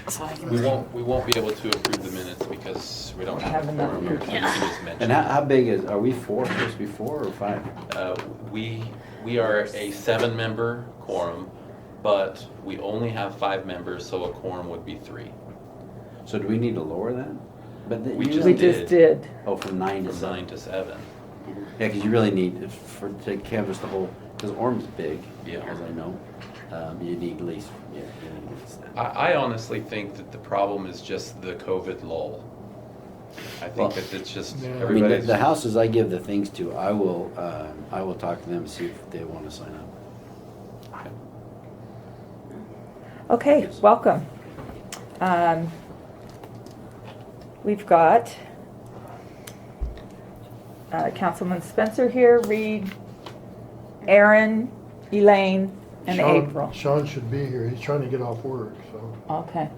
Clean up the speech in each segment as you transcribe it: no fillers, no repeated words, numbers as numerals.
So I can. We won't be able to approve the minutes because we don't have a enough quorum. people. You can just mention And how big are we supposed to be 4 or 5? We are a 7-member quorum, but we only have 5 members, so a quorum would be 3. So do we need to lower that? But We We just did. Oh, from 9 to From 7. 9 to 7. Yeah, because you really need, to canvass the whole, because Orem's big, Yeah. as I know. You need at least, you need at least that. I honestly think that the problem is just the COVID lull. I think Well, that it's just Yeah. I mean, everybody's. the houses I give the things to, I will talk to them and see if they want to sign up. Okay, welcome. We've got Councilman Spencer here, Reed, Aaron, Elaine, and April. Sean should be here. He's trying to get off work, so. Okay.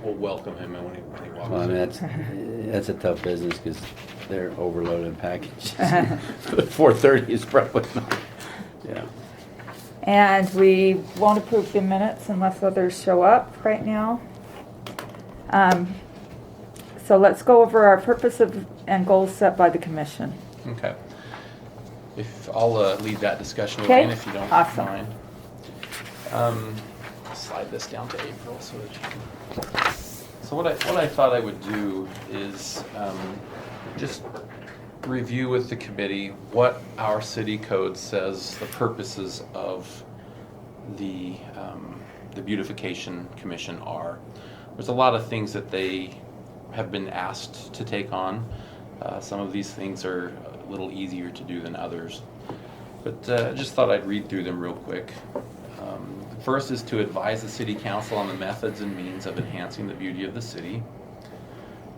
We'll welcome him when he walks Well, I mean, in. that's a tough business because they're overloaded in packages. 4:30 is probably not, yeah. And we won't approve the minutes unless others show up right now. So let's go over our purpose and goals set by the commission. Okay. If I'll leave that discussion Okay, over if you don't awesome. mind. Slide this down to April so that you can. So what I thought I would do is just review with the committee what our city code says the purposes of the Beautification Commission are. There's a lot of things that they have been asked to take on. Some of these things are a little easier to do than others. But I just thought I'd read through them real quick. First is to advise the city council on the methods and means of enhancing the beauty of the city.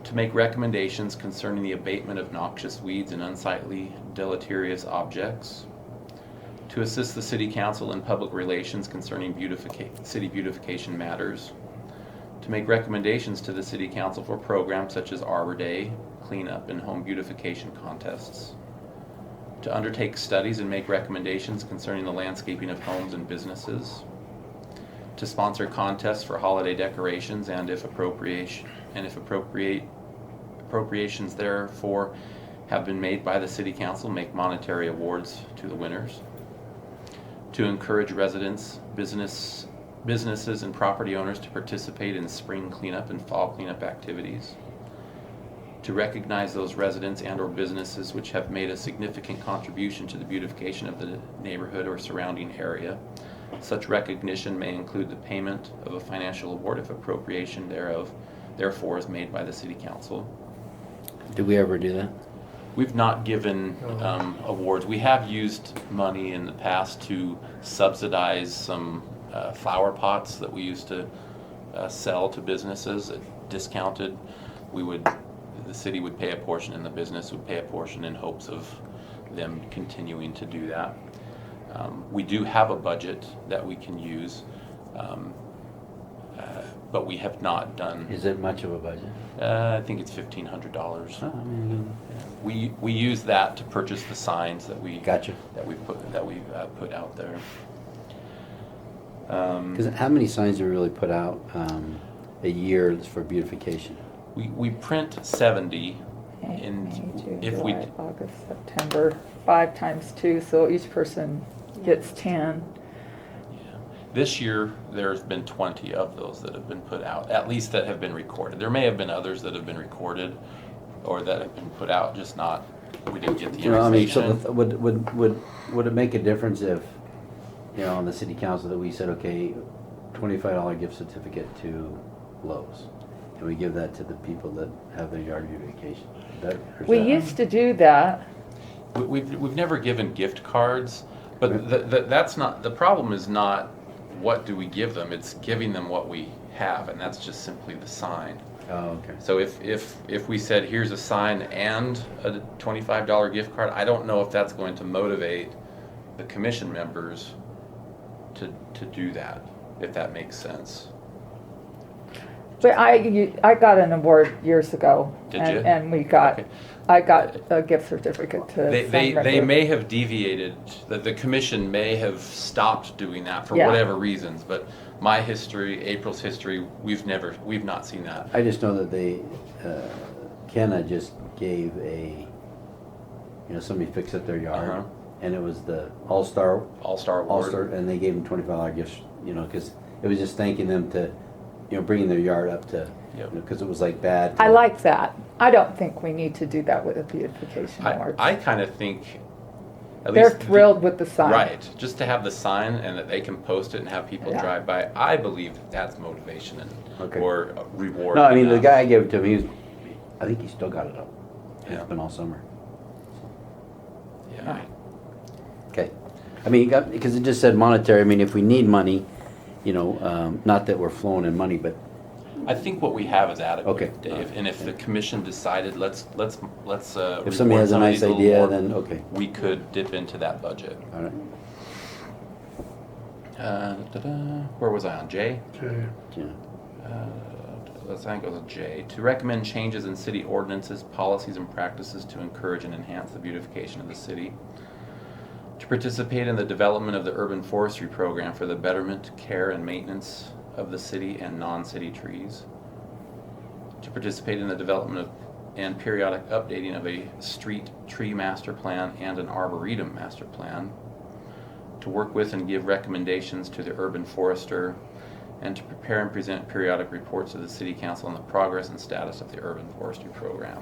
To make recommendations concerning the abatement of noxious weeds and unsightly deleterious objects. To assist the city council in public relations concerning city beautification matters. To make recommendations to the city council for programs such as Arbor Day, cleanup, and home beautification contests. To undertake studies and make recommendations concerning the landscaping of homes and businesses. To sponsor contests for holiday decorations and if appropriations therefore have been made by the city council, make monetary awards to the winners. To encourage residents, businesses and property owners to participate in spring cleanup and fall cleanup activities. To recognize those residents and or businesses which have made a significant contribution to the beautification of the neighborhood or surrounding area. Such recognition may include the payment of a financial award if appropriation therefore is made by the city council. Do we ever do that? We've not given awards. We have used money in the past to subsidize some flower pots that we used to sell to businesses at discounted. The city would pay a portion and the business would pay a portion in hopes of them continuing to do that. We do have a budget that we can use, but we have not done. Is it much of a budget? I think it's $1,500. Oh, I mean, We use that to purchase the signs that we Gotcha. put out there. Because how many signs do we really put out a year for beautification? We print 70, May, and June, if we July, August, September, 5 times 2, so each person gets 10. this year there's been 20 of those that have been put out, at least that have been recorded. There may have been others that have been recorded or that have been put out, just not we didn't get the You know, I mean, information. so would it make a difference if, you know, on the city council that we said, okay, $25 gift certificate to Lowe's, and we give that to the people that have their yard beautification? We used to do that. We've never given gift cards, but that's not the problem. Is not what do we give them? It's giving them what we have, and that's just simply the sign. Oh, okay. So if we said here's a sign and a $25 gift card, I don't know if that's going to motivate the commission members to do that, if that makes sense. But I got an award years ago. Did you? And we got, Okay. I got a gift certificate to They some may have deviated, the commission may have stopped doing that for Yeah. whatever reasons, but my history, April's history, we've not seen that. I just know that they, Kenna just gave somebody fixed up their yard, Uh-huh. and it was the All-Star All-Star, and they gave them $25 gifts, because it was just thanking them to, bringing their yard up to, Yep. because it was like bad. I like that. I don't think we need to do that with a beautification award. I kind of think, at They're least thrilled with the sign. Right, just to have the sign and that they can post it and have people Yeah. drive by. I believe that's motivation Okay. or reward. No, I mean, the enough. guy I gave it to, I think he still got it up. Yeah. It's been all summer. Yeah. Okay. I mean, because it just said monetary. I mean, if we need money, not that we're flowing in money, but I think what we have is adequate, Okay. Dave. And if the commission decided let's if reward somebody has a some of nice these little idea, more, then okay. we could dip into that budget. All right. Where was I on J? Okay. Yeah. I think it was a J. To recommend changes in city ordinances, policies, and practices to encourage and enhance the beautification of the city. To participate in the development of the urban forestry program for the betterment, care, and maintenance of the city and non-city trees. To participate in the development of and periodic updating of a street tree master plan and an arboretum master plan. To work with and give recommendations to the urban forester, and to prepare and present periodic reports to the city council on the progress and status of the urban forestry program.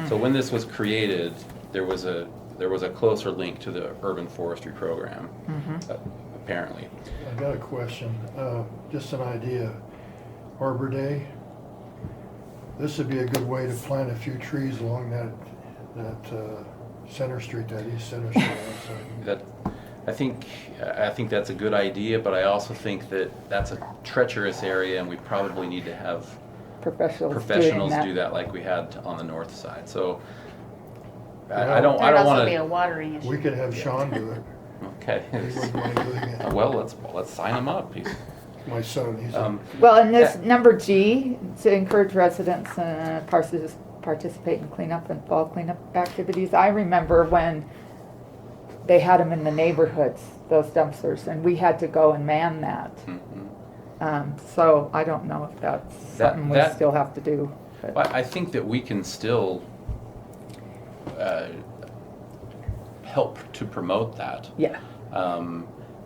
So when this was created, there was a closer link to the urban forestry program, apparently. I got a question, just an idea. Arbor Day, this would be a good way to plant a few trees along that Center Street, that East Center Street. That I think that's a good idea, but I also think that that's a treacherous area, and we probably need to have professionals do that like we had on the north side. So I don't There'd also want be a to. watering issue. We could have Sean do it. Okay. He wouldn't mind doing it. Well, let's sign him up. My son, he's Well, and this number G, to encourage residents to participate in cleanup and fall cleanup activities. I remember when they had them in the neighborhoods, those dumpsters, and we had to go and man that. So I don't know if that's something we still have to do. But Well, I think that we can still help to promote that. yeah,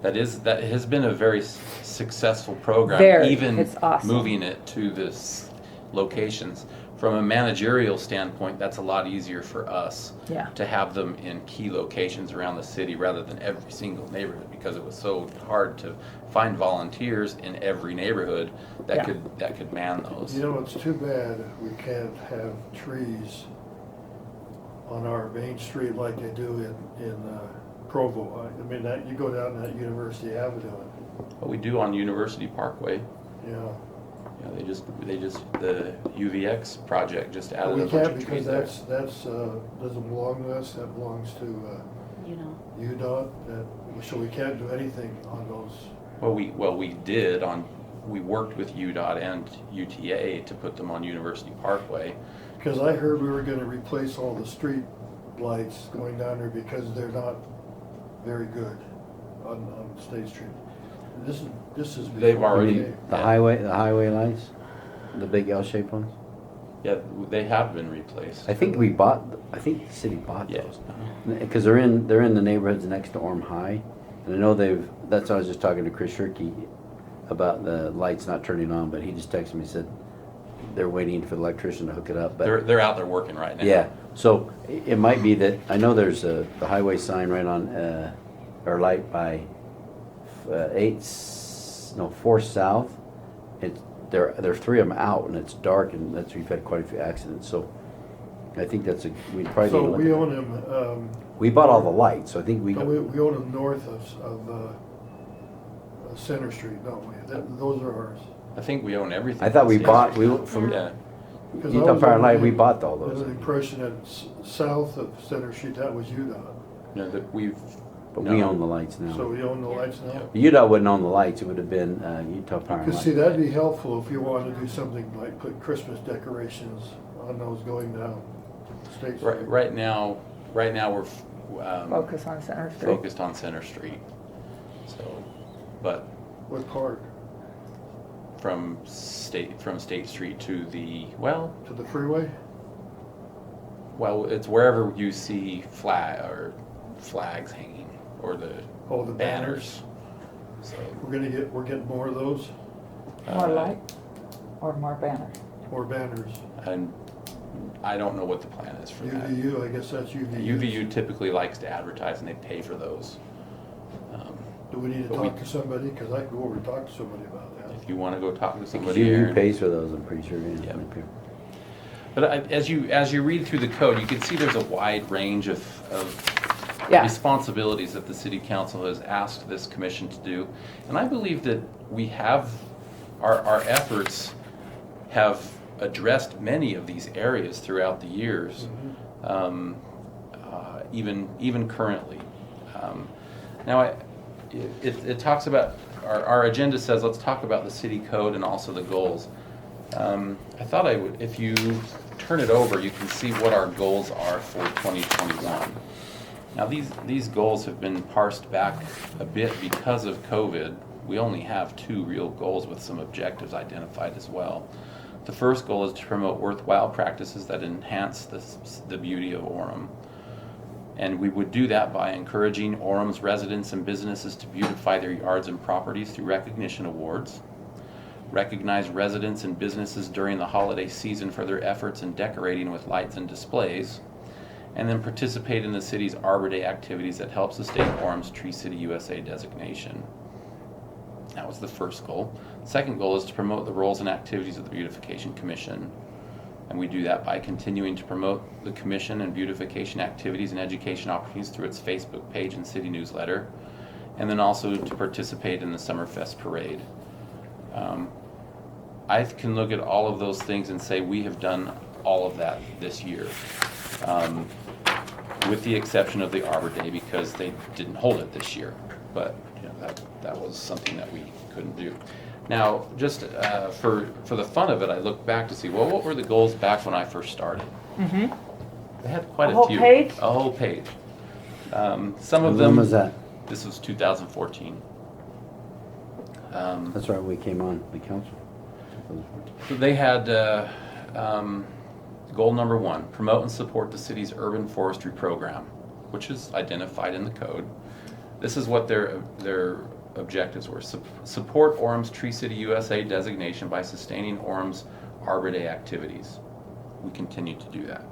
That has been a very successful program. Very. Even It's awesome. moving it to this locations. From a managerial standpoint, that's a lot easier for us Yeah. to have them in key locations around the city rather than every single neighborhood, because it was so hard to find volunteers in every neighborhood that Yeah. could man those. You know, it's too bad we can't have trees on our main street like they do in Provo. I mean, that you go down that University Avenue What we do on University Parkway, and, they just the UVX project just added we a bunch can't of because trees there. that's doesn't belong to us, that belongs to You know. UDOT, so we can't do anything on those. We worked with UDOT and UTA to put them on University Parkway. Because I heard we were gonna replace all the street lights going down there because they're not very good on State Street. This is. They've before already- we- The highway lights, the big L-shaped ones. Yeah, they have been replaced. I think the city bought Yeah. those. Because they're in the neighborhoods next to Orem High. And I know that's why I was just talking to Chris Shirkey about the lights not turning on, but he just texted me and said they're waiting for the electrician to hook it up. But They're out there working right now. yeah, so it might be that, I know there's the highway sign right on, or light by 4 South. There are 3 of them out and it's dark, and we've had quite a few accidents, so I think we'd probably. So need to we look own at them, We bought all the lights, so I think we. we own them north of Center Street, don't we? Those are ours. I think we own everything. I thought we on bought, State from Street. Yeah. Because Utah I was Power and Light, under we the- bought all Under those. the impression that south of Center Street, that was UDOT. No, that we've. But no. we own the lights now. So we own the lights now? UDOT wouldn't own the lights, it would have been Utah Power and Because see, Light. that'd be helpful if you wanted to do something like put Christmas decorations on those going down State Street. Right now we're focus on Center Street. focused on Center Street. So, but What part? from State Street to the, well, To the freeway? it's wherever you see flags hanging, or the Oh, the banners. So, We're getting more of those, More light or more banners? more banners. and I don't know what the plan is for that. UVU, I guess that's UVU. UVU typically likes to advertise, and they pay for those. Do we need to But we- talk to somebody? Because I can go over and talk to somebody about that. If you want to go talk to Because somebody, you Aaron. pays for those, I'm pretty sure. Yeah. But as you read through the code, you can see there's a wide range of Yeah. responsibilities that the city council has asked this commission to do. And I believe that we have, our efforts have addressed many of these areas throughout the years, even currently. Now, it talks about, our agenda says, let's talk about the city code and also the goals. I thought I would, if you turn it over, you can see what our goals are for 2021. Now, these goals have been parsed back a bit because of COVID. We only have 2 real goals with some objectives identified as well. The first goal is to promote worthwhile practices that enhance the beauty of Orem. And we would do that by encouraging Orem's residents and businesses to beautify their yards and properties through recognition awards, recognize residents and businesses during the holiday season for their efforts in decorating with lights and displays, and then participate in the city's Arbor Day activities that help sustain Orem's Tree City USA designation. That was the first goal. Second goal is to promote the roles and activities of the Beautification Commission. And we do that by continuing to promote the Commission and beautification activities and education opportunities through its Facebook page and city newsletter, and then also to participate in the Summerfest Parade. I can look at all of those things and say we have done all of that this year, with the exception of the Arbor Day because they didn't hold it this year. But you know, that was something that we couldn't do. Now, just for the fun of it, I looked back to see, well, what were the goals back when I first started? Mm-hmm. They had quite A a whole few. page? A whole page. Some of And them. when was that? This was 2014. That's right, we came on the council. So they had goal number 1, promote and support the city's urban forestry program, which is identified in the code. This is what their objectives were. Support Orem's Tree City USA designation by sustaining Orem's Arbor Day activities. We continue to do that.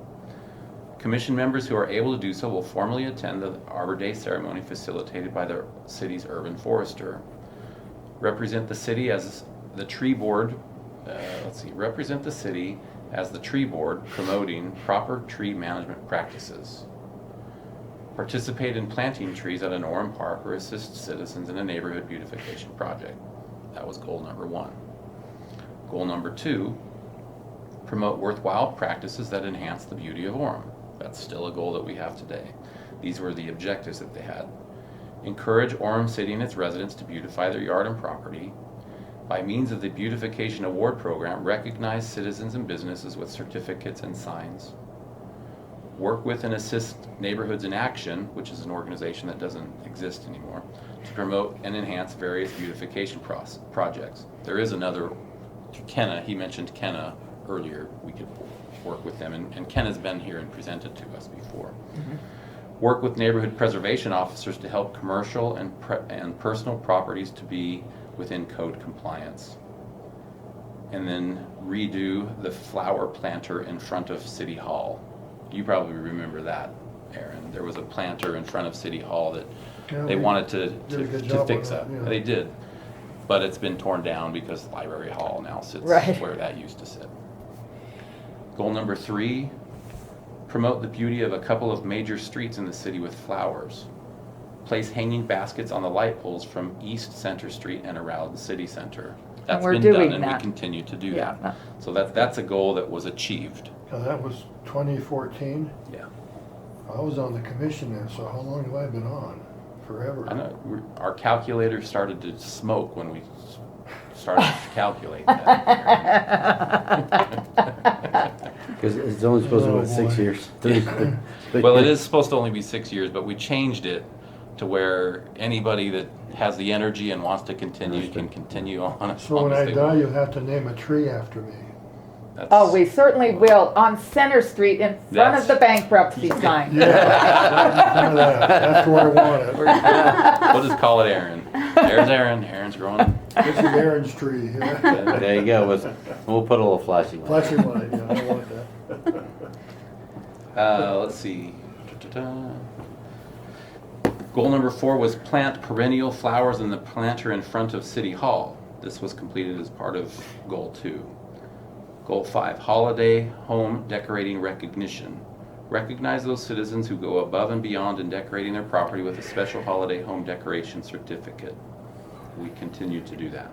Commission members who are able to do so will formally attend the Arbor Day ceremony facilitated by the city's urban forester. Represent the city as the tree board, represent the city as the tree board promoting proper tree management practices. Participate in planting trees at an Orem park or assist citizens in a neighborhood beautification project. That was goal number 1. Goal number 2, promote worthwhile practices that enhance the beauty of Orem. That's still a goal that we have today. These were the objectives that they had. Encourage Orem City and its residents to beautify their yard and property. By means of the Beautification Award Program, recognize citizens and businesses with certificates and signs. Work with and assist Neighborhoods in Action, which is an organization that doesn't exist anymore, to promote and enhance various beautification projects. There is another, Kenna, he mentioned Kenna earlier. We could work with them, and Kenna's been here and presented to us before. Mm-hmm. Work with neighborhood preservation officers to help commercial and personal properties to be within code compliance. And then redo the flower planter in front of City Hall. You probably remember that, Aaron. There was a planter in front of City Hall that they wanted to fix up. Yeah. They did. But it's been torn down because Library Hall now sits Right. where that used to sit. Goal number 3, promote the beauty of a couple of major streets in the city with flowers. Place hanging baskets on the light poles from East Center Street and around the city center. That's we're been doing done, and that. we continue to do Yeah. that. So that's a goal that was achieved. Now, that was 2014. Yeah. I was on the commission then, so how long have I been on? Forever. I know our calculator started to smoke when we started to calculate that. Because it's only supposed to be, Oh, what, 6 boy. years? Well, it is supposed to only be 6 years, but we changed it to where anybody that has the energy and wants to continue can Understood. continue on as So long when as I they die, want. you'll have to name a tree after me. That's- Oh, we certainly will, on Center Street in front That's- of the bankruptcy sign. Yeah, none of that. That's where I want it. We'll just call it Aaron. There's Aaron. Aaron's growing. This is Aaron's tree. Yeah. There you go. We'll put a little flashing light. Flashing light, yeah, I want that. Let's see. Da-da-da. Goal number 4 was plant perennial flowers in the planter in front of City Hall. This was completed as part of Goal 2. Goal 5, holiday home decorating recognition. Recognize those citizens who go above and beyond in decorating their property with a special holiday home decoration certificate. We continue to do that.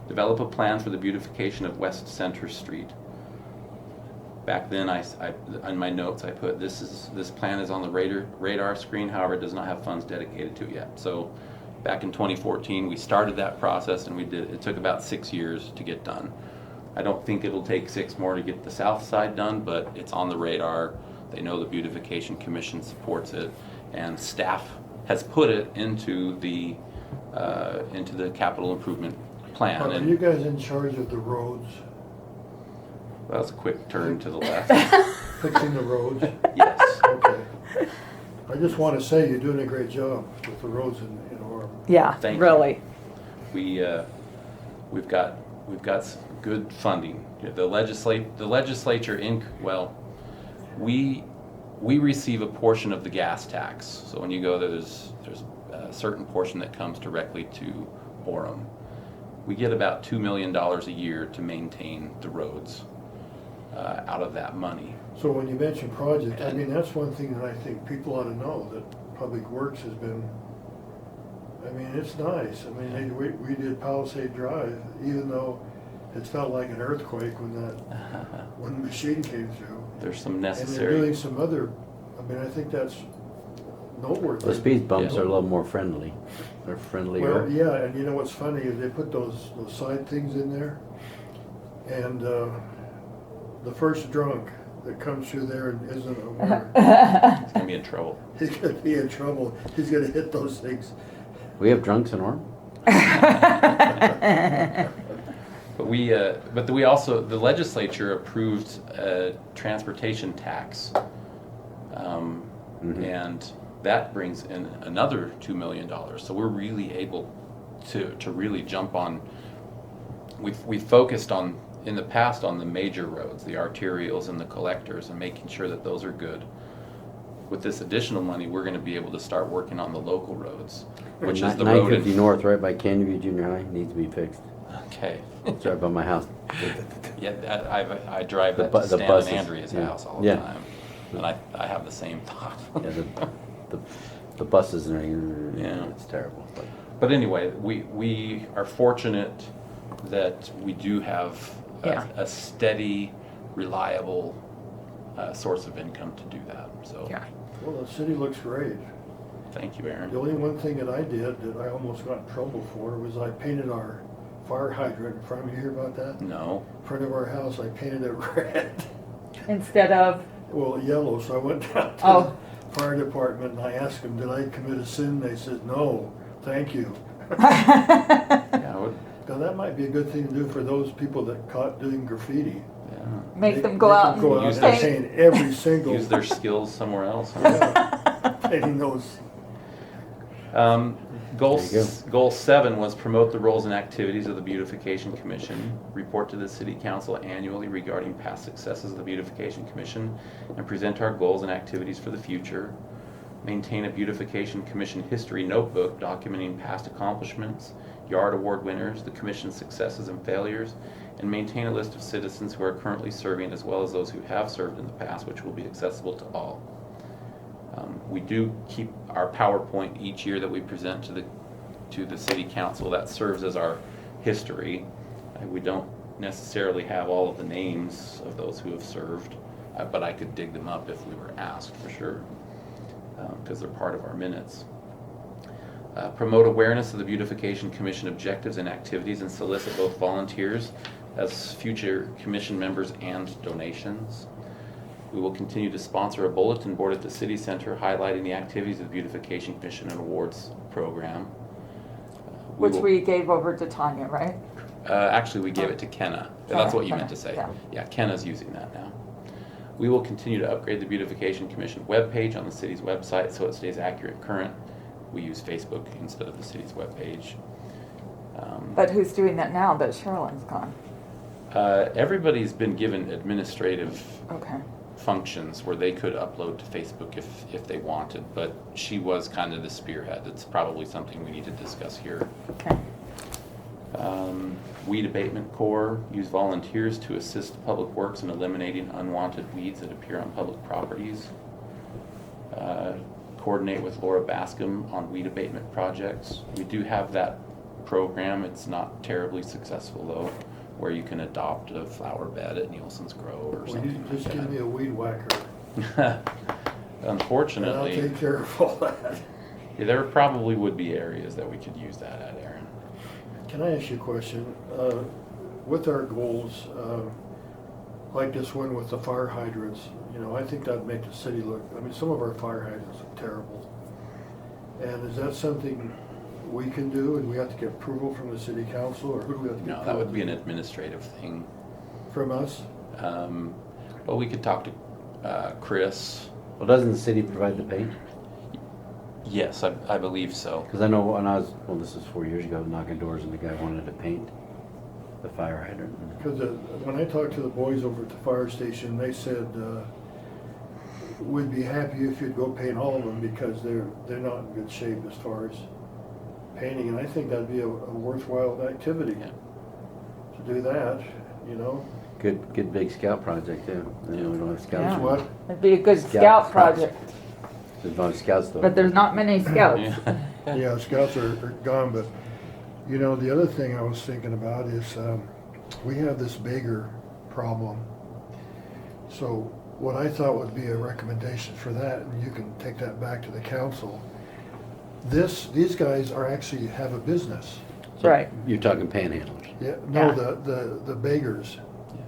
Develop a plan for the beautification of West Center Street. Back then, on my notes, I put this plan is on the radar screen. However, it does not have funds dedicated to it yet. So, back in 2014, we started that process, and it took about 6 years to get done. I don't think it'll take 6 more to get the south side done, but it's on the radar. They know the Beautification Commission supports it, and staff has put it into the capital improvement plan. Are And you guys in charge of the roads, that was a quick turn to the left. fixing the roads? Yes. Okay. I just want to say you're doing a great job with the roads in Orem. Yeah, Thank you. really. We've got some good funding. The legislature we receive a portion of the gas tax. So when you go there, there's a certain portion that comes directly to Orem. We get about $2 million a year to maintain the roads out of that money. So when you mention project, I mean, that's one thing that I think people ought to know, that Public Works has been, I mean, it's nice. I mean, we did Palisade Drive, even though it felt like an earthquake when the machine came through. There's some And they're necessary. doing some other, I mean, I think that's noteworthy. The speed bumps are a little more friendly. They're friendlier. Well, yeah, and you know what's funny is they put those side things in there, and the first drunk that comes through there and isn't aware, He's gonna be in trouble. he's gonna be in trouble. He's gonna hit those things. We have drunks in Orem? But we also, the legislature approved a transportation tax. And that brings in another $2 million. So we're really able to really jump on, we've focused on, in the past, on the major roads, the arterials and the collectors, and making sure that those are good. With this additional money, we're gonna be able to start working on the local roads, which is the road 950 in. North, right by Canyon View Junior High, needs to be fixed. Okay. It's right by my house. Yeah, I drive The that bu- to the Stan buses, and Andrea's yeah. house all the Yeah. time. And I have the same thought. Yeah, the buses and Yeah. it's terrible. But anyway, we are fortunate that we do have Yeah. a steady, reliable source of income to do that. So, Yeah. Well, the city looks great. thank you, Aaron. The only one thing that I did that I almost got in trouble for was I painted our fire hydrant in front of, you hear about that? No. In front of our house, I painted it red. Instead of, Well, yellow, so I went down to Oh. the fire department and I asked them, did I commit a sin? They said, no, thank you. Yeah, I would, Now, that might be a good thing to do for those people that caught doing graffiti. yeah. make them go out Go and use out and paint. paint every single, Use their skills somewhere else. painting those. Goal, There you goal 7 was promote the roles and activities of the Beautification Commission, report to the City Council annually regarding past successes of the Beautification Commission, and present our goals and activities for the future. Maintain a Beautification Commission history notebook documenting past accomplishments, yard award winners, the Commission's successes and failures, and maintain a list of citizens who are currently serving as well as those who have served in the past, which will be accessible to all. We do keep our PowerPoint each year that we present to the City Council. That serves as our history. We don't necessarily have all of the names of those who have served, but I could dig them up if we were asked, for sure, because they're part of our minutes. Promote awareness of the Beautification Commission objectives and activities and solicit both volunteers as future commission members and donations. We will continue to sponsor a bulletin board at the city center highlighting the activities of the Beautification Commission and Awards program. Which will- we gave over to Tanya, right? Actually, we gave it to Kenna. That's what you Kenna, meant to say. yeah. Yeah, Kenna's using that now. We will continue to upgrade the Beautification Commission webpage on the city's website so it stays accurate and current. We use Facebook instead of the city's webpage. But who's doing that now that Sherilyn's gone? Everybody's been given administrative Okay. functions where they could upload to Facebook if they wanted, but she was kind of the spearhead. It's probably something we need to discuss here. Okay. Weed Abatement Corps use volunteers to assist Public Works in eliminating unwanted weeds that appear on public properties. Coordinate with Laura Bascom on weed abatement projects. We do have that program. It's not terribly successful though, where you can adopt a flower bed at Nielson's Grow or Well, you something just like give me that. a weed whacker, and I'll Unfortunately, take care of all that. yeah, there probably would be areas that we could use that at, Aaron. Can I ask you a question? With our goals, like this one with the fire hydrants, you know, I think that'd make the city look, I mean, some of our fire hydrants look terrible. And is that something we can do, and we have to get approval from the city council, or who do we have to get No, approval? that would be an administrative thing. From us? Well, we could talk to Chris. Well, doesn't the city provide the paint? Yes, I believe so. Because I know when I was, well, this was 4 years ago, knocking doors and the guy wanted to paint the fire hydrant. Because when I talked to the boys over at the fire station, they said, we'd be happy if you'd go paint all of them because they're not in good shape as far as painting, and I think that'd be a worthwhile activity Yeah. to do that, you know? Good big scout project too. You know, we don't have scouts. Yeah. What? It'd be a good Scout scout project, There's no scouts though. but there's not many scouts. Yeah. Yeah, scouts are gone, but, you know, the other thing I was thinking about is, we have this beggar problem. So what I thought would be a recommendation for that, and you can take that back to the council, these guys are actually have a business. Right, You're talking panhandlers. Yeah, no, Yeah. the beggars.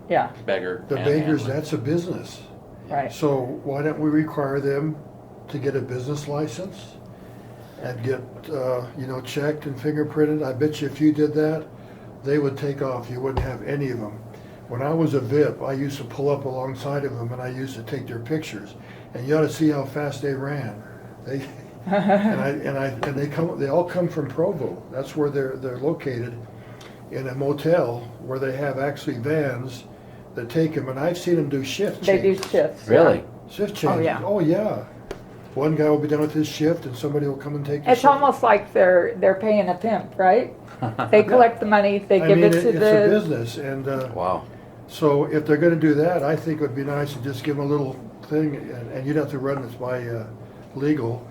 yeah, Beggar. The and beggars, handler. that's a business. right. So why don't we require them to get a business license and get, you know, checked and fingerprinted? I bet you if you did that, they would take off. You wouldn't have any of them. When I was a VIP, I used to pull up alongside of them and I used to take their pictures. And you ought to see how fast they ran. They, they all come from Provo. That's where they're located, in a motel where they have actually vans that take them. And I've seen them do shift They do changes. shifts. Really? Shift changes. yeah. Oh, yeah. One guy will be done with his shift and somebody will come and take the It's shift. almost like they're paying a pimp, right? They collect the money, they I give mean, it to it's a the, business, and Wow. so if they're gonna do that, I think it would be nice to just give them a little thing, and you'd have to run this by legal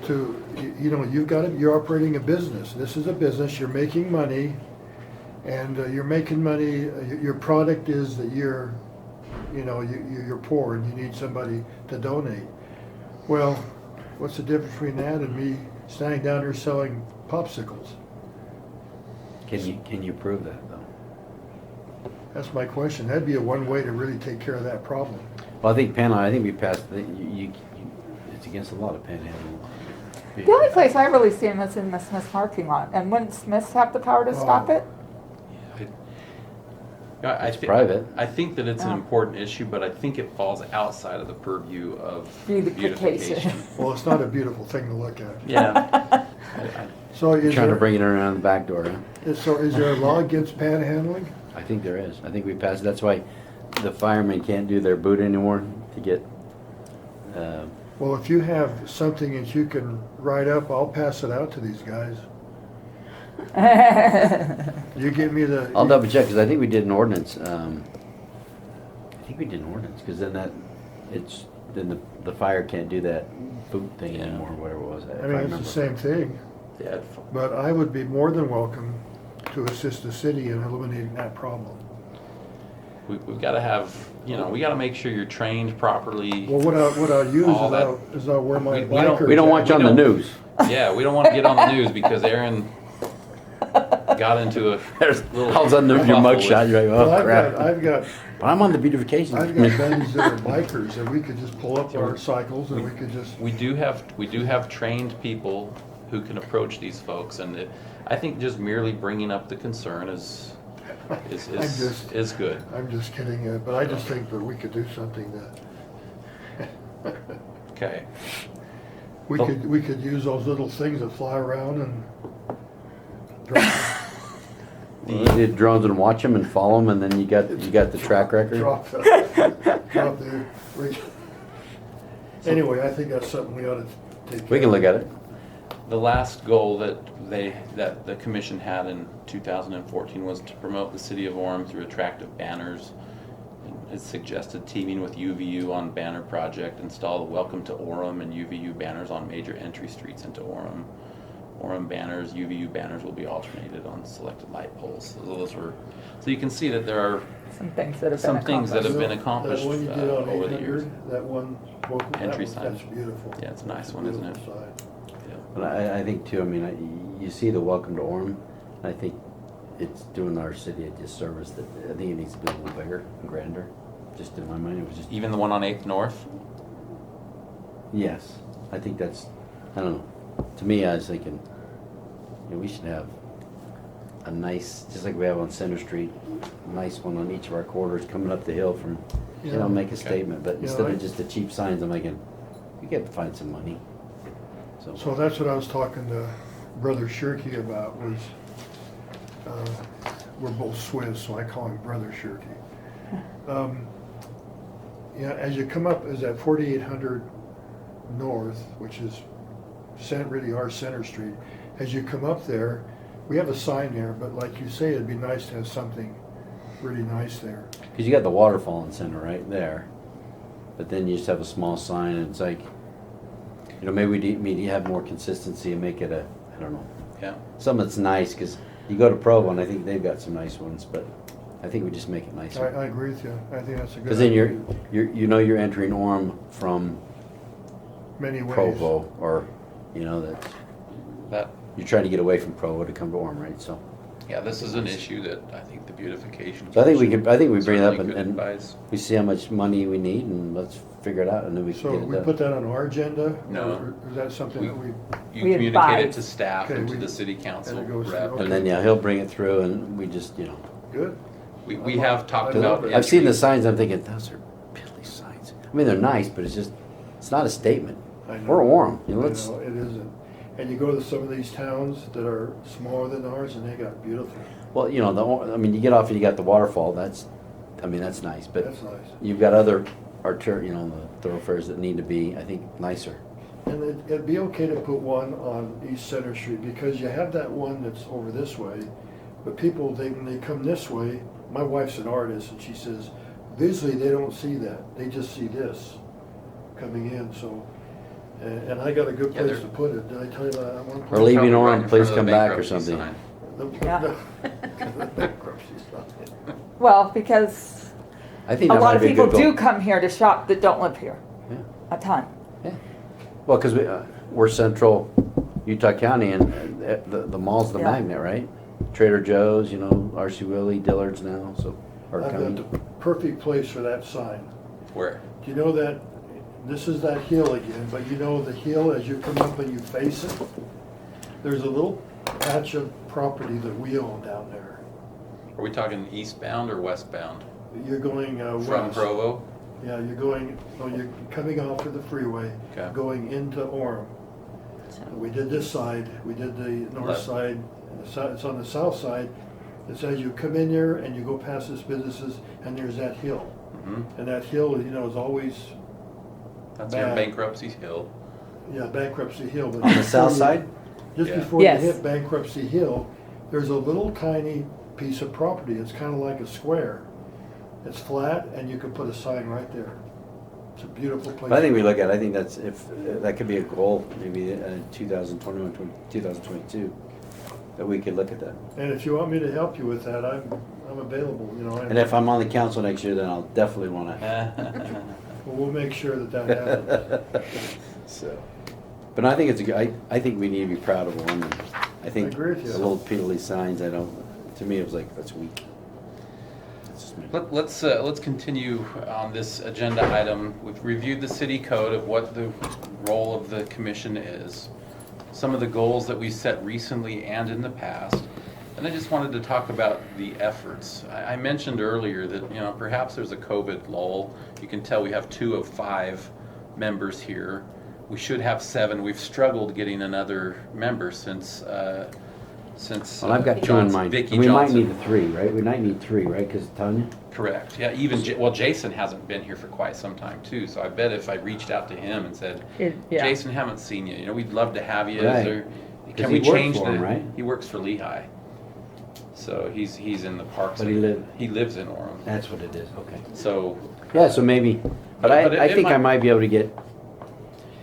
to, you know, you're operating a business. This is a business, you're making money, and you're making money, your product is that you're poor and you need somebody to donate. Well, what's the difference between that and me standing down here selling popsicles? Can you prove that though? That's my question. That'd be a one way to really take care of that problem. Well, I think we passed, it's against the law to panhandle. the only place I really see them is in the Smith's parking lot. And wouldn't Smith's have the power to stop Oh. it? I It's thi- private. I think that it's an Oh. important issue, but I think it falls outside of the purview of Beautification. Well, it's not a beautiful thing to look at. Yeah. So is Trying to there, bring it around the back door, huh? is there a law against panhandling? I think there is. I think we passed, that's why the firemen can't do their boot anymore to get, Well, if you have something that you can write up, I'll pass it out to these guys. You give me the. I'll double check, because I think we did an ordinance, because then the fire can't do that boot thing Yeah. anymore, whatever it was. I mean, it's the same thing, Yeah. but I would be more than welcome to assist the city in eliminating that problem. We've got to have, we got to make sure you're trained properly. Well, what I'll use All that- is I'll wear my We don't- biker We don't want you on the We don't- news. Yeah, we don't want to get on the news because Aaron got into a There's little all of a sudden there's your kerfuffle mugshot. with- You're like, Well, oh crap. But I'm on the beautification. I've got buddies that are bikers, and we could just pull up our cycles and we could just, We do have trained people who can approach these folks, and I think just merely bringing up the concern is good. I'm just kidding, but I just think that we could do something that, Okay. we could use those little things that fly around and You did drones and watch them and follow them, and then you got the track record. drop the. Anyway, I think that's something we ought to take care We can of. look at it. The last goal that the commission had in 2014 was to promote the city of Orem through attractive banners. It suggested teaming with UVU on banner project, install the Welcome to Orem and UVU banners on major entry streets into Orem. Orem banners, UVU banners will be alternated on selected light poles. So you can see that there are Some things that have been some things that have been That accomplished one you did on over the years. 800, that one, Entry sign. that's beautiful. Yeah, it's a nice one, isn't it? Beautiful sign. Yeah. But I think too, I mean, you see the welcome to Orem. I think it's doing our city a disservice that I think it needs to be a little bigger and grander. Just in my mind, it was just, Even the one on 8th North? yes. I think that's, I don't know. To me, I was thinking, we should have a nice, just like we have on Center Street, a nice one on each of our quarters coming up the hill from, Yeah. make a Okay. statement. But Yeah, instead I- of just the cheap signs, I'm thinking, we got to find some money. So that's what I was talking to Brother Shirky about was, we're both Swiss, so I call him Brother Shirky. Yeah, as you come up, is that 4800 North, which is really our Center Street. As you come up there, we have a sign there, but like you say, it'd be nice to have something really nice there. Because you got the waterfall in center right there, but then you just have a small sign, and it's like, maybe we need to have more consistency and make it I don't know, Yeah. something that's nice. Because you go to Provo, and I think they've got some nice ones, but I think we just make it nicer. I agree with you. I think that's a good. Because then idea. you're entering Orem from Many ways. Provo, or That you're trying to get away from Provo to come to Orem, right? So, Yeah, this is an issue that I think the beautification. so I think we Commission bring it up certainly could and advise. we see how much money we need, and let's figure it out, and then we can So get it we done. put that on our agenda? No. Or is that something that we, You We communicate it advise. to staff Okay, and to we- the city council and it goes rep. through, And then, he'll bring it through, and we just, good? We have talked I love about. it. I've seen the entry- signs, I'm thinking, those are piddly signs. I mean, they're nice, but it's not a statement. I know. We're Orem, I let's, know, it isn't. And you go to some of these towns that are smaller than ours and they got beautiful, well, you get off and you got the waterfall, that's nice, but that's nice. you've got other the thoroughfares that need to be, I think, nicer. And it'd be okay to put one on East Center Street because you have that one that's over this way, but people, when they come this way, my wife's an artist and she says, visually they don't see that, they just see this coming in, so. And I got a good Yeah, place they're- to put it, did I tell you that at one Or point? leaving Probably right Orem, in please front of come the back or bankruptcy something. sign. Yeah. Bankruptcy sign. Well, because I think a that lot might of be a people good goal. do come here to shop that don't live here, Yeah, a ton. yeah. Well, because we're central Utah County, and the mall's the Yeah. magnet, right? Trader Joe's, R.C. Willey, Dillard's now, so, or I've got coming. the perfect place for that sign. Where? Do you know that, this is that hill again, but you know the hill as you come up and you face it? There's a little patch of property that we own down there. Are we talking eastbound or westbound? You're going west. From Provo? Yeah, you're coming off of the freeway, Okay. going into Orem. We did this side, we did the north Left. side, and it's on the south side. It's as you come in there and you go past this businesses, and there's that hill. Mhm. And that hill, is always, That's your Bad. Bankruptcy Hill. Bankruptcy Hill. but On the before south you- side? Just Yeah. before you Yes. hit Bankruptcy Hill, there's a little tiny piece of property. It's kind of like a square. It's flat, and you can put a sign right there. It's a beautiful place. But I think we look at, I think that could be a goal, maybe in 2021, 2022, that we could look at that. And if you want me to help you with that, I'm available, And if I'm on the council next year, then I'll definitely want to. We'll make sure that happens. So, but I think it's a good, I think we need to be proud of Orem. I think I agree with you. the little piddly signs, to me, it was like, that's weak. That's just me. Let's continue on this agenda item. We've reviewed the city code of what the role of the commission is, some of the goals that we set recently and in the past, and I just wanted to talk about the efforts. I mentioned earlier that, you know, perhaps there's a COVID lull. You can tell we have 2 of 5 members here. We should have 7. We've struggled getting another member since Well, I've got 2 in Johnson- mind. Vicky And we might Johnson. need 3, right? We might need 3, right? Because Tanya? Correct. Yeah, even, well, Jason hasn't been here for quite some time too, so I bet if I reached out to him and said, Yeah. Jason, haven't seen you, you know, we'd love to have you. Right. Is there, 'Cause can he we worked change for the, him, right? he works for Lehigh. So he's in the parks. But he lives in Orem. That's what it is, okay. So, Yeah, so maybe, but But I it think I might- might be able to get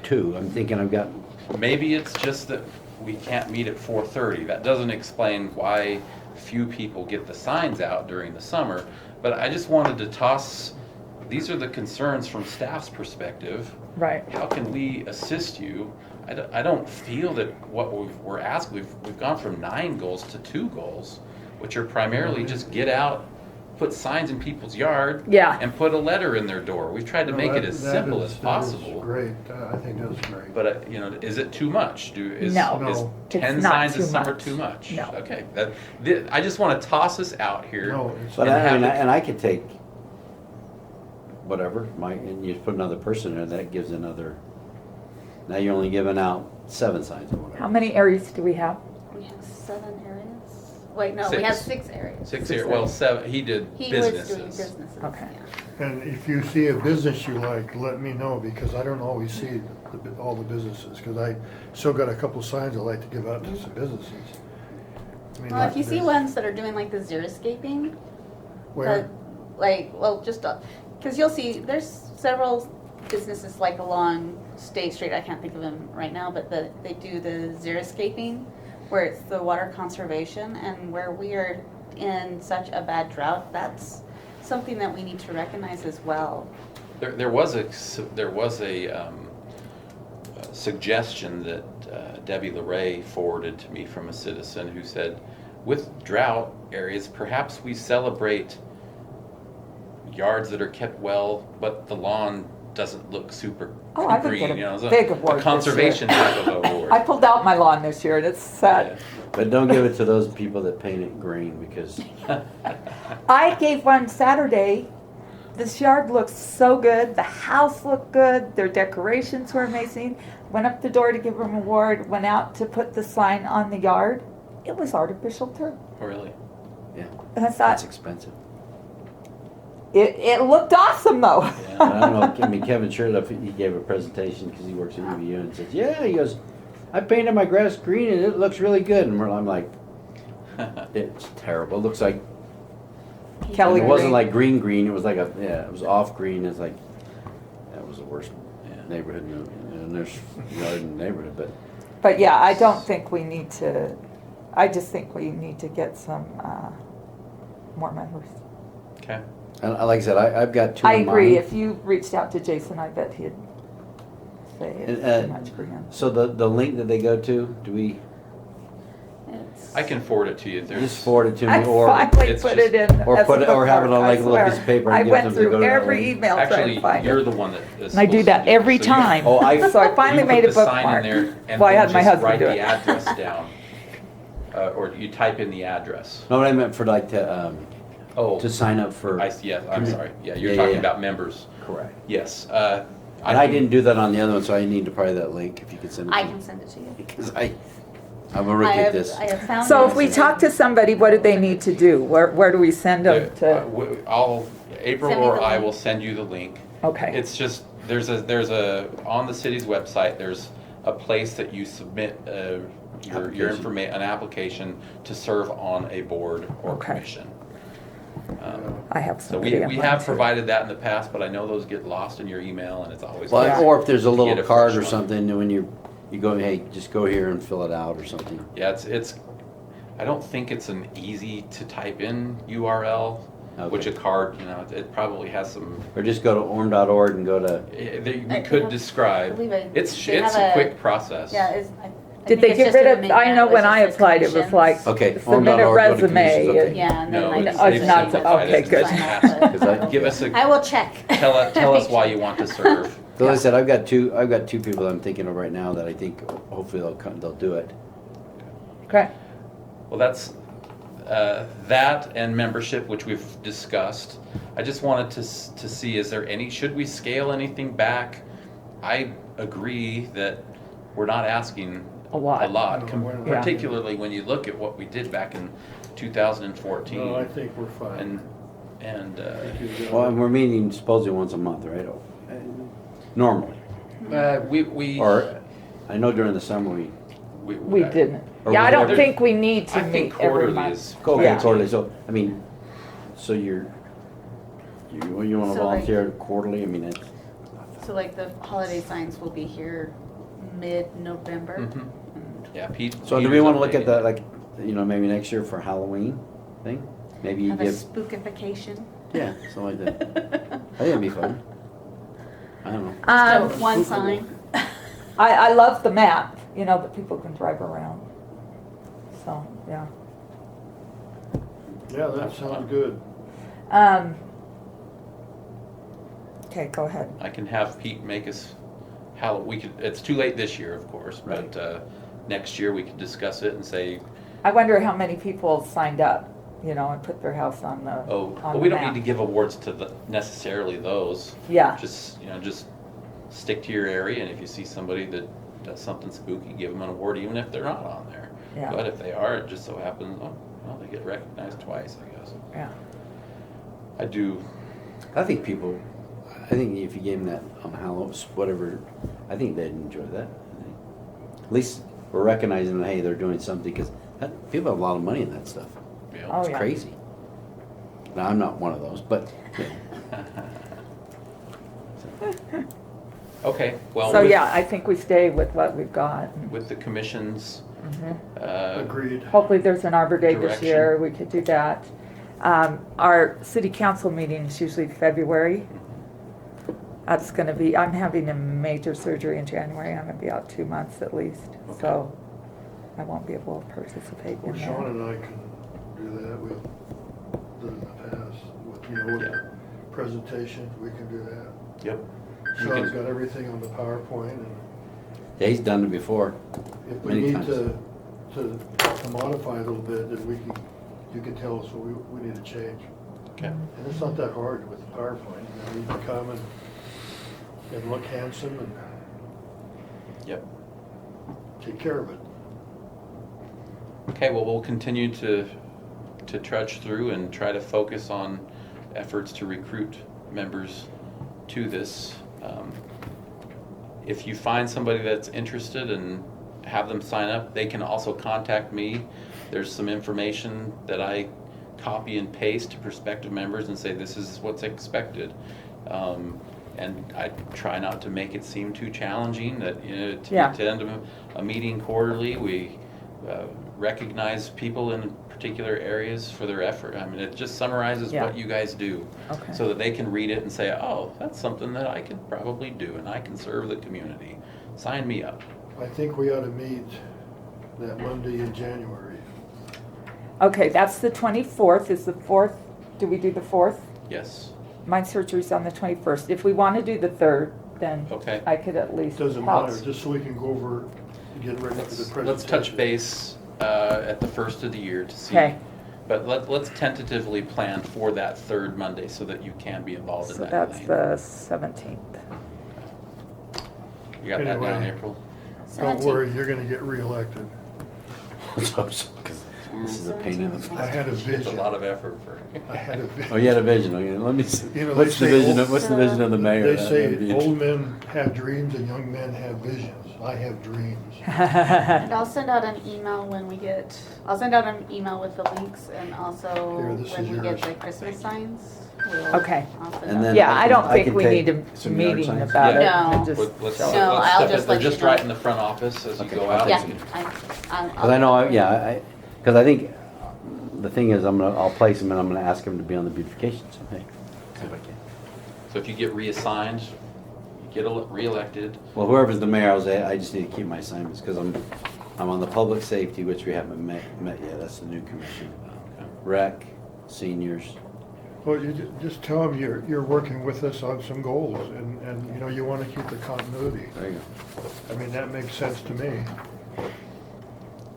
2. I'm thinking I've got, maybe it's just that we can't meet at 4:30. That doesn't explain why few people get the signs out during the summer. But I just wanted to toss, these are the concerns from staff's perspective. Right. How can we assist you? I don't feel that what we're asked, we've gone from 9 goals to 2 goals, which are primarily just get out, put signs in people's yard. Yeah. And put a letter in their door. We've tried to No, make it that- as that simple is- as that is possible. great, I think that's great. But, you know, is it too much? No. Is No. 10 It's not signs too a summer much. too much? No. Okay, I just want to toss this out here. No, it's, but And I mean, have it- and I could take whatever, and you put another person in, that gives another, now you're only giving out 7 signs or whatever. How many areas do we have? We have 7 areas. Wait, no, we have 6 areas. 6 Six here, well, areas. 7, he did He was doing businesses. businesses. Okay. Yeah. and if you see a business you like, let me know, because I don't always see all the businesses, because I still got a couple signs I'd like to give out to some businesses. I mean, Well, if you see there's- ones that are doing like the xeriscaping, Where, just because you'll see there's several businesses like along State Street. I can't think of them right now, but they do the xeriscaping, where it's the water conservation, and where we are in such a bad drought. That's something that we need to recognize as well. There was a suggestion that Debbie LeRae forwarded to me from a citizen who said, with drought areas, perhaps we celebrate yards that are kept well, but the lawn doesn't look super Oh, I could green. get a You know, it's big award a this conservation year. type of award. I pulled out my lawn this year and it's sad. But don't give it to those people that paint it green, because I gave one Saturday. This yard looks so good. The house looked good. Their decorations were amazing. Went up the door to give them an award. Went out to put the sign on the yard. It was artificial turf. Oh, really? yeah, And I that's thought, expensive. it looked awesome though. Yeah. I don't know, I mean, Kevin Sherlock, he gave a presentation because he works at UVU and says, yeah, he goes, I painted my grass green and it looks really good. And I'm like, it's terrible. It looks like, Kelly it wasn't green. like green, it was like it was off green. It's like, that was the worst Yeah. neighborhood in there's yard in the neighborhood, but But yeah, I don't think we need to, I just think we need to get some more members. Okay. and like I said, I've got 2 I in agree. mind. If you reached out to Jason, I bet he'd say it's And, too much for him. So the link that they go to, do we It's, I can forward it to you. There's, just forward it to I me, or finally it's put just- it in or as put a it- or have it bookmark, on, like, I a little piece of swear. paper and I give went them to through go to that every link? email trying actually, to find you're it. the one that is And I do supposed to that do it. every So you- time. Oh, I- So I finally you made a put the sign in bookmark. there and Well, I then had my just husband write do the it. address down. Or you type in the address. No, what I meant for like Oh, to sign up for. yeah, I'm sorry. Yeah, you're Yeah, talking yeah. about members. Correct. Yes. And I didn't do that on the other one, so I need to probably that link if you could send it to I me. can send it to you. Because I'm a rookie at this. I have found. So it. if we talk to somebody, what do they need to do? Where do we send them to? April Send me or the I link. will send you the link. Okay. It's just, there's a, on the city's website, there's a place that you submit your Application. information, an application to serve on a board or Okay. commission. I have So somebody. we on have mine, too. provided that in the past, but I know those get lost in your email and it's always. Well, Yeah. or if there's a To little get a card fresh or one. something, when you go, hey, just go here and fill it out or something. Yeah, it's, I don't think it's an easy to type in URL, which a Okay. card, it probably has some, Or just go to orm.org and go to, we I could have- I describe. believe they have a quick process. Yeah, Did think they it's get just rid a of, min- I yeah, know it when was I just the applied, it was commissions. like, Okay. submit a resume. Okay. Yeah, and then No, like. it's Oh, it's they've not- simplified okay, it. good. Just ask- Give us I a, will check. tell us why you want to serve. So like I said, I've got two people that I'm thinking of right now that I think hopefully they'll do it. Okay, Well, that's, that and membership, which we've discussed. I just wanted to see, is there any, should we scale anything back? I agree that we're not asking a lot. No, we're not. particularly when you look at what we did back in 2014. No, I think we're fine. And, Well, and we're meeting supposedly once a month, right? Normally. we. Or, I know during the summer We didn't. Or Yeah, I don't whatever. think we need I to think meet every quarterly month. is. okay, Yeah. quarterly, so, I mean, so you wanna So, like- volunteer quarterly, I mean, it's, So like the holiday signs will be here mid-November. Mhm. Yeah, Pete. so do we wanna look at that, like, maybe next year for Halloween thing? Maybe you Have a give, spookification. yeah, something like that. I think it'd be fun. I don't know. So one sign. I love the map, that people can drive around. So, yeah. Yeah, that sounds good. Okay, go ahead. I can have Pete make us it's too late this year, of course, Right. but next year we could discuss it and say, I wonder how many people signed up, and put their house on the, oh, on but we the don't need map. to give awards to necessarily those. Yeah, Just stick to your area, and if you see somebody that does something spooky, give them an award, even if they're not on there. Yeah. But if they are, it just so happens, well, they get recognized twice, I guess. yeah. I do, I think if you gave them that on Halloween, whatever, I think they'd enjoy that. At least we're recognizing that, hey, they're doing something, because people have a lot of money in that stuff. Oh, It's yeah. crazy. Now, I'm not one of those, but, okay, well, So, with- yeah, I think we stay with what we've got. with the commission's, Agreed. Hopefully there's an Arbor Day this Direction. year, we could do that. Our city council meeting is usually February. That's gonna be, I'm having a major surgery in January, I'm gonna be out 2 months at least, so I won't be able to participate Well, in Sean that. and I can do that. We've done it in the past. With Yeah. the presentation, we can do that. yep. You Sean's can- got everything on the PowerPoint, and yeah, he's done it before. if we Many need times. to modify a little bit, then you can tell us what we need to change. Okay, And it's not that hard with the PowerPoint. You need to come and look handsome and yep. take care of it. Okay, well, we'll continue to trudge through and try to focus on efforts to recruit members to this. If you find somebody that's interested and have them sign up, they can also contact me. There's some information that I copy and paste to prospective members and say, this is what's expected. And I try not to make it seem too challenging, that, to Yeah. attend a meeting quarterly, we recognize people in particular areas for their effort. I mean, it just summarizes Yeah. what you guys do. Okay. So that they can read it and say, oh, that's something that I could probably do, and I can serve the community. Sign me up. I think we ought to meet that Monday in January. Okay, that's the 24th, is the 4th, do we do the 4th? Yes, My surgery's on the 21st. If we want to do the 3rd, then okay. I could at least Doesn't help. matter, just so we can go over, get ready for the presentation. Let's touch base at the first of the year to see. Okay. But let's tentatively plan for that third Monday so that you can be involved in So that. that's Elaine. the 17th. You got that down, Anyway. April? Don't worry, you're gonna get reelected. Let's hope so, 'cause this is a pain in the I butt. had a It's a vision. lot of effort for. I had a vision. Oh, you had a vision, okay, let me see. You know, What's they the say vision old- what's the vision of the mayor? They That say would be old men have dreams and young men have visions. I have dreams. And I'll send out an email I'll send out an email with the links, and also Here, this when is we get yours. the Christmas signs. Okay. I'll send And out- then Yeah, I I don't can think we take need a some yard meeting signs. about it. No. and just Let's show No, it. let's I'll step just in. They're let you just know. right in the front office as you Okay, go I'll out. Yeah, take it. Cause I know, cause I think, the thing is, I'll place him and I'm gonna ask him to be on the beautification, so hey, see if I can. So if you get reassigned, you get reelected. Well, whoever's the mayor, I just need to keep my assignments, cause I'm on the public safety, which we haven't met yet, that's the new commission. Okay. Rec, seniors, Well, you just tell them you're working with us on some goals and, you know, you want to keep the continuity. there you I mean, that makes sense to me.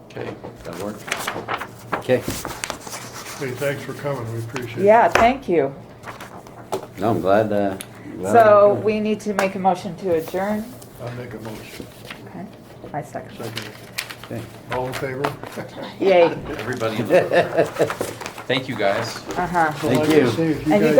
Okay. go, that'll work. Okay, Hey, thanks for coming, we appreciate it. Yeah, thank you. no, I'm glad, So we need to make a motion to adjourn. I'll make a motion. Okay, I second. Second. okay. All in favor? Yay. Everybody in the room. Thank you, guys. Uh-huh. Thank Well, I you. just say if And you guys